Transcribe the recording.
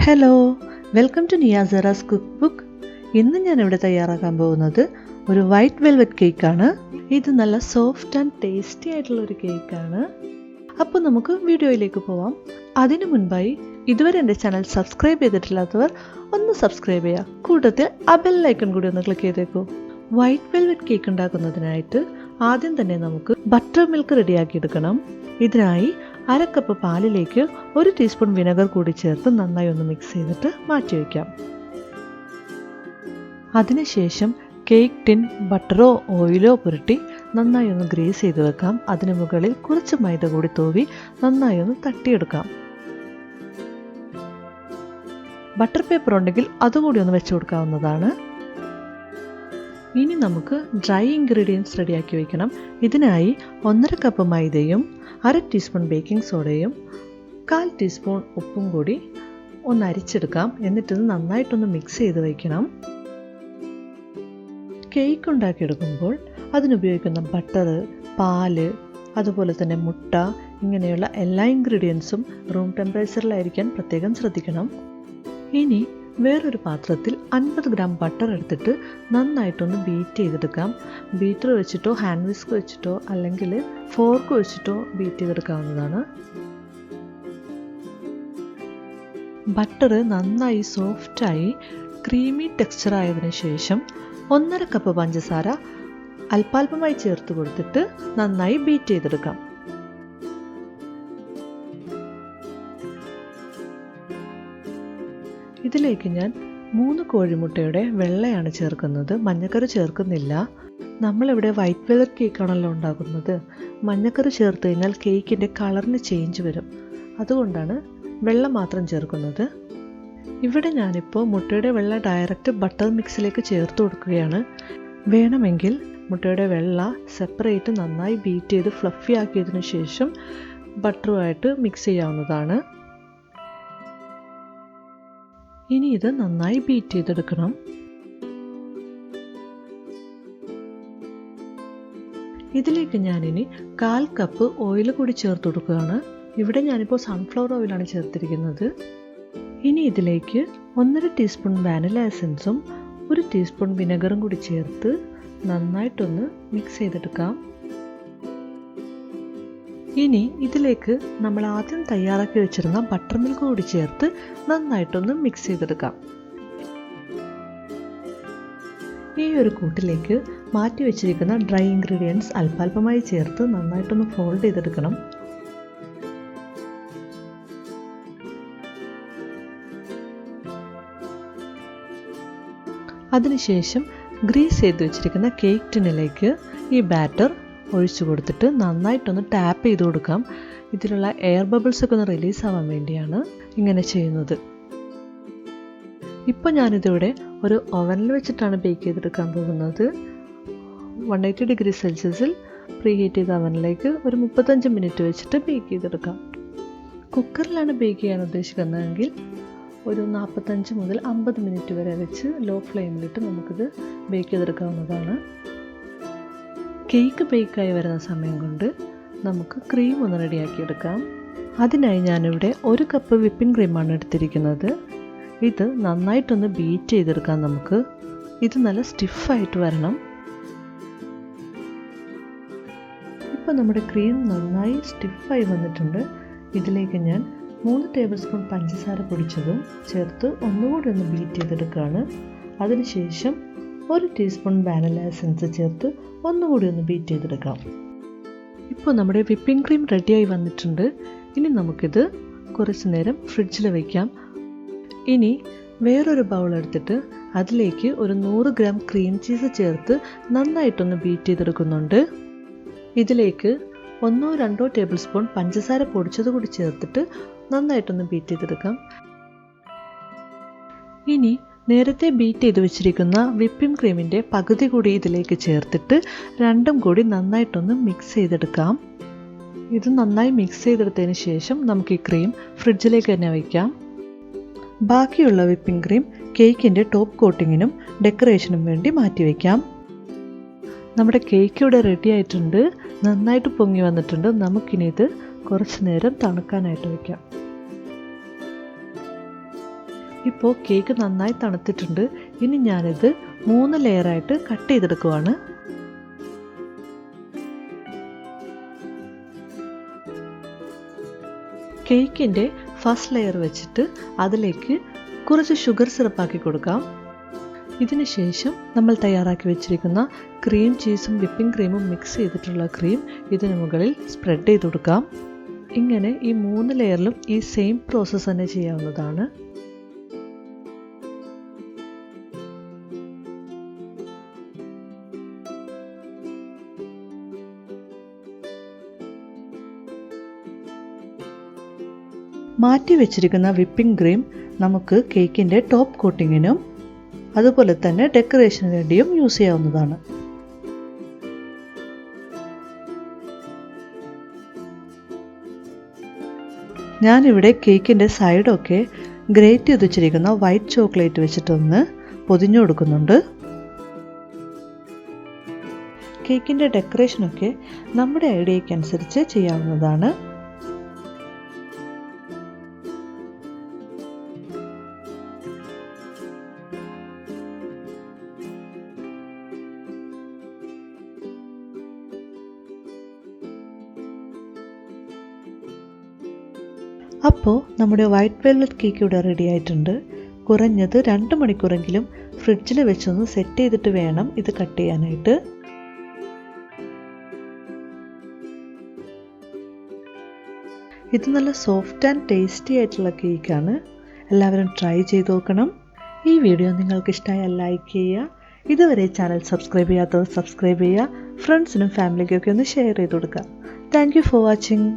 Hello, welcome to നിയാസാirascookbook. ഇന്ന് ഞാൻ ഇവിടെ തയ്യാറാക്കാൻ പോകുന്നത് ഒരു വൈറ്റ് വെൽവെറ്റ് കേക്കാണ്. ഇത് നല്ല സോഫ്റ്റ് ആൻഡ് ടേസ്റ്റി ആയിട്ടുള്ള ഒരു കേക്കാണ്. അപ്പോൾ നമുക്ക് വീഡിയോയിലേക്ക് പോവാം. അതിനു മുൻപായി ഇതുവരെ എൻ്റെ ചാനൽ സബ്സ്ക്രൈബ് ചെയ്തിട്ടില്ലാത്തവർ ഒന്ന് സബ്സ്ക്രൈബ് ചെയ്യുക. കൂട്ടത്തിൽ ആ ബെൽ ഐക്കൺ കൂടി ഒന്ന് ക്ലിക്ക് ചെയ്തേക്കൂ. വൈറ്റ് വെൽവെറ്റ് കേക്ക് ഉണ്ടാക്കുന്നതിനായിട്ട് ആദ്യം തന്നെ നമുക്ക് ബട്ടർ മിൽക്ക് റെഡിയാക്കി എടുക്കണം. ഇതിനായി 1/2 കപ്പ് പാലിലേക്ക് 1 ടീസ്പൂൺ വിനെഗർ കൂടി ചേർത്ത് നന്നായി ഒന്ന് മിക്സ് ചെയ്തിട്ട് മാറ്റി വയ്ക്കാം. അതിനുശേഷം കേക്ക് ടിൻ ബട്ടറോ ഓയിലോ പുരട്ടി നന്നായി ഒന്ന് ഗ്രേസ് ചെയ്ത് വെക്കാം. അതിന് മുകളിൽ കുറച്ച് മൈദ കൂടി തൂവി നന്നായി ഒന്ന് തട്ടിയെടുക്കാം. ബട്ടർ പേപ്പർ ഉണ്ടെങ്കിൽ അതുകൂടി ഒന്ന് വെച്ച് കൊടുക്കാവുന്നതാണ്. ഇനി നമുക്ക് ഡ്രൈ ഇൻഗ്രീഡിയൻസ് റെഡിയാക്കി വയ്ക്കണം. ഇതിനായി 1/2 കപ്പ് മൈദയും 1/2 ടീസ്പൂൺ ബേക്കിംഗ് സോഡയും 1/4 ടീസ്പൂൺ ഉപ്പും കൂടി ഒന്ന് അരിച്ചെടുക്കാം. എന്നിട്ടിത് നന്നായിട്ടൊന്ന് മിക്സ് ചെയ്ത് വയ്ക്കണം. കേക്ക് ഉണ്ടാക്കിയെടുക്കുമ്പോൾ അതിനുപയോഗിക്കുന്ന ബട്ടർ, പാല്, അതുപോലെ തന്നെ മുട്ട, ഇങ്ങനെയുള്ള എല്ലാ ഇൻഗ്രീഡിയൻസും റൂം ടെമ്പറേച്ചറിലായിരിക്കാൻ പ്രത്യേകം ശ്രദ്ധിക്കണം. ഇനി വേറൊരു പാത്രത്തിൽ 50 ഗ്രാം ബട്ടർ എടുത്തിട്ട് നന്നായിട്ടൊന്ന് ബീറ്റ് ചെയ്തെടുക്കാം. ബീറ്റർ വെച്ചിട്ടോ ഹാൻഡ് വിസ്ക് വെച്ചിട്ടോ അല്ലെങ്കിൽ ഫോർക്ക് വെച്ചിട്ടോ ബീറ്റ് ചെയ്തെടുക്കാവുന്നതാണ്. ബട്ടർ നന്നായി സോഫ്റ്റായി ക്രീമി ടെക്സ്ചർ ആയതിനു ശേഷം 1/2 കപ്പ് പഞ്ചസാര അല്പാൽപമായി ചേർത്ത് കൊടുത്തിട്ട് നന്നായി ബീറ്റ് ചെയ്തെടുക്കാം. ഇതിലേക്ക് ഞാൻ 3 കോഴിമുട്ടയുടെ വെള്ളയാണ് ചേർക്കുന്നത്, മഞ്ഞക്കറി ചേർക്കുന്നില്ല. നമ്മളിവിടെ വൈറ്റ് വെൽവെറ്റ് കേക്കാണല്ലോ ഉണ്ടാക്കുന്നത്. മഞ്ഞക്കറി ചേർത്ത് കഴിഞ്ഞാൽ കേക്കിൻ്റെ കളറിന് ചേഞ്ച് വരും. അതുകൊണ്ടാണ് വെള്ളം മാത്രം ചേർക്കുന്നത്. ഇവിടെ ഞാനിപ്പോൾ മുട്ടയുടെ വെള്ള ഡയറക്റ്റ് ബട്ടർ മിക്സിലേക്ക് ചേർത്ത് കൊടുക്കുകയാണ്. വേണമെങ്കിൽ മുട്ടയുടെ വെള്ള സെപ്പറേറ്റ് നന്നായി ബീറ്റ് ചെയ്ത് ഫ്ലഫി ആക്കിയതിനു ശേഷം ബട്ടറുമായിട്ട് മിക്സ് ചെയ്യാവുന്നതാണ്. ഇനി ഇത് നന്നായി ബീറ്റ് ചെയ്തെടുക്കണം. ഇതിലേക്ക് ഞാനിനി 1/4 കപ്പ് ഓയിൽ കൂടി ചേർത്ത് കൊടുക്കുകയാണ്. ഇവിടെ ഞാനിപ്പോൾ സൺഫ്ലവർ ഓയിലാണ് ചേർത്തിരിക്കുന്നത്. ഇനി ഇതിലേക്ക് 1/2 ടീസ്പൂൺ വാനില എസൻസും 1 ടീസ്പൂൺ വിനെഗറും കൂടി ചേർത്ത് നന്നായിട്ടൊന്ന് മിക്സ് ചെയ്തെടുക്കാം. ഇനി ഇതിലേക്ക് നമ്മൾ ആദ്യം തയ്യാറാക്കി വെച്ചിരുന്ന ബട്ടർ മിൽക്ക് കൂടി ചേർത്ത് നന്നായിട്ടൊന്ന് മിക്സ് ചെയ്തെടുക്കാം. ഈ ഒരു കൂട്ടിലേക്ക് മാറ്റി വെച്ചിരിക്കുന്ന ഡ്രൈ ഇൻഗ്രീഡിയൻസ് അല്പാൽപമായി ചേർത്ത് നന്നായിട്ടൊന്ന് ഫോൾഡ് ചെയ്തെടുക്കണം. അതിനുശേഷം ഗ്രീസ് ചെയ്ത് വെച്ചിരിക്കുന്ന കേക്ക് ടിന്നിലേക്ക് ഈ ബാറ്റർ ഒഴിച്ചു കൊടുത്തിട്ട് നന്നായിട്ടൊന്ന് ടാപ്പ് ചെയ്ത് കൊടുക്കാം. ഇതിലുള്ള എയർ ബബിൾസ് ഒക്കെ ഒന്ന് റിലീസ് ആവാൻ വേണ്ടിയാണ് ഇങ്ങനെ ചെയ്യുന്നത്. ഇപ്പോൾ ഞാനിതിവിടെ ഒരു ഓവനിൽ വെച്ചിട്ടാണ് ബേക്ക് ചെയ്തെടുക്കാൻ പോകുന്നത്. 180 ഡിഗ്രി സെൽഷ്യസിൽ പ്രീ ഹീറ്റ് ചെയ്ത അവനിലേക്ക് ഒരു 35 മിനിറ്റ് വെച്ചിട്ട് ബേക്ക് ചെയ്തെടുക്കാം. കുക്കറിലാണ് ബേക്ക് ചെയ്യാൻ ഉദ്ദേശിക്കുന്നതെങ്കിൽ ഒരു 45 മുതൽ 50 മിനിറ്റ് വരെ വെച്ച് ലോ ഫ്ലെയിമിലിട്ട് നമുക്കിത് ബേക്ക് ചെയ്തെടുക്കാവുന്നതാണ്. കേക്ക് ബേക്കായി വരുന്ന സമയം കൊണ്ട് നമുക്ക് ക്രീം ഒന്ന് റെഡിയാക്കിയെടുക്കാം. അതിനായി ഞാനിവിടെ 1 കപ്പ് വിപ്പിംഗ് ക്രീമാണ് എടുത്തിരിക്കുന്നത്. ഇത് നന്നായിട്ടൊന്ന് ബീറ്റ് ചെയ്തെടുക്കാം. നമുക്ക് ഇത് നല്ല സ്റ്റിഫായിട്ട് വരണം. ഇപ്പോൾ നമ്മുടെ ക്രീം നന്നായി സ്റ്റിഫായി വന്നിട്ടുണ്ട്. ഇതിലേക്ക് ഞാൻ 3 ടേബിൾ സ്പൂൺ പഞ്ചസാര പൊടിച്ചതും ചേർത്ത് ഒന്നുകൂടി ഒന്ന് ബീറ്റ് ചെയ്തെടുക്കുകയാണ്. അതിനുശേഷം 1 ടീസ്പൂൺ വാനില എസൻസ് ചേർത്ത് ഒന്നുകൂടി ഒന്ന് ബീറ്റ് ചെയ്തെടുക്കാം. ഇപ്പോൾ നമ്മുടെ വിപ്പിംഗ് ക്രീം റെഡിയായി വന്നിട്ടുണ്ട്. ഇനി നമുക്കിത് കുറച്ച് നേരം ഫ്രിഡ്ജിൽ വയ്ക്കാം. ഇനി വേറൊരു ബൗൾ എടുത്തിട്ട് അതിലേക്ക് ഒരു 100 ഗ്രാം ക്രീം ചീസ് ചേർത്ത് നന്നായിട്ടൊന്ന് ബീറ്റ് ചെയ്തെടുക്കുന്നുണ്ട്. ഇതിലേക്ക് 1-2 ടേബിൾ സ്പൂൺ പഞ്ചസാര പൊടിച്ചത് കൂടി ചേർത്തിട്ട് നന്നായിട്ടൊന്ന് ബീറ്റ് ചെയ്തെടുക്കാം. ഇനി നേരത്തെ ബീറ്റ് ചെയ്ത് വെച്ചിരിക്കുന്ന വിപ്പിംഗ് ക്രീമിൻ്റെ പകുതി കൂടി ഇതിലേക്ക് ചേർത്തിട്ട് രണ്ടും കൂടി നന്നായിട്ടൊന്ന് മിക്സ് ചെയ്തെടുക്കാം. ഇത് നന്നായി മിക്സ് ചെയ്തെടുത്തതിന് ശേഷം നമുക്ക് ഈ ക്രീം ഫ്രിഡ്ജിലേക്ക് തന്നെ വയ്ക്കാം. ബാക്കിയുള്ള വിപ്പിംഗ് ക്രീം കേക്കിൻ്റെ ടോപ്പ് കോട്ടിങ്ങിനും ഡെക്കറേഷനും വേണ്ടി മാറ്റി വയ്ക്കാം. നമ്മുടെ കേക്ക് ഇവിടെ റെഡി ആയിട്ടുണ്ട്. നന്നായിട്ട് പൊങ്ങി വന്നിട്ടുണ്ട്. നമുക്കിനി ഇത് കുറച്ച് നേരം തണുക്കാനായിട്ട് വയ്ക്കാം. ഇപ്പോൾ കേക്ക് നന്നായി തണുത്തിട്ടുണ്ട്. ഇനി ഞാനിത് 3 ലെയറായിട്ട് കട്ട് ചെയ്തെടുക്കുവാണ്. കേക്കിൻ്റെ ഫസ്റ്റ് ലെയർ വെച്ചിട്ട് അതിലേക്ക് കുറച്ച് ഷുഗർ സിറപ്പാക്കി കൊടുക്കാം. ഇതിന് ശേഷം നമ്മൾ തയ്യാറാക്കി വെച്ചിരിക്കുന്ന ക്രീം ചീസും വിപ്പിംഗ് ക്രീമും മിക്സ് ചെയ്തിട്ടുള്ള ക്രീം ഇതിന് മുകളിൽ സ്പ്രെഡ് ചെയ്ത് കൊടുക്കാം. ഇങ്ങനെ ഈ 3 ലെയറിലും ഈ സെയിം പ്രോസസ്സ് തന്നെ ചെയ്യാവുന്നതാണ്. മാറ്റി വെച്ചിരിക്കുന്ന വിപ്പിംഗ് ക്രീം നമുക്ക് കേക്കിൻ്റെ ടോപ്പ് കോട്ടിങ്ങിനും അതുപോലെ തന്നെ ഡെക്കറേഷന് വേണ്ടിയും യൂസ് ചെയ്യാവുന്നതാണ്. ഞാനിവിടെ കേക്കിൻ്റെ സൈഡൊക്കെ ഗ്രേറ്റ് ചെയ്ത് വെച്ചിരിക്കുന്ന വൈറ്റ് ചോക്ലേറ്റ് വെച്ചിട്ടൊന്ന് പൊതിഞ്ഞു കൊടുക്കുന്നുണ്ട്. കേക്കിൻ്റെ ഡെക്കറേഷനൊക്കെ നമ്മുടെ ഐഡിയയ്ക്കനുസരിച്ച് ചെയ്യാവുന്നതാണ്. അപ്പോൾ നമ്മുടെ വൈറ്റ് വെൽവെറ്റ് കേക്ക് ഇവിടെ റെഡി ആയിട്ടുണ്ട്. കുറഞ്ഞത് 2 മണിക്കൂറെങ്കിലും ഫ്രിഡ്ജിൽ വെച്ചൊന്ന് സെറ്റ് ചെയ്തിട്ട് വേണം ഇത് കട്ട് ചെയ്യാനായിട്ട്. ഇത് നല്ല സോഫ്റ്റ് ആൻഡ് ടേസ്റ്റി ആയിട്ടുള്ള കേക്കാണ്. എല്ലാവരും ട്രൈ ചെയ്ത് നോക്കണം. ഈ വീഡിയോ നിങ്ങൾക്ക് ഇഷ്ടമായാൽ ലൈക്ക് ചെയ്യുക. ഇതുവരെ ചാനൽ സബ്സ്ക്രൈബ് ചെയ്യാത്തവർ സബ്സ്ക്രൈബ് ചെയ്യുക. ഫ്രണ്ട്സിനും ഫാമിലിക്കൊക്കെ ഒന്ന് ഷെയർ ചെയ്ത് കൊടുക്കുക. Thank you for watching.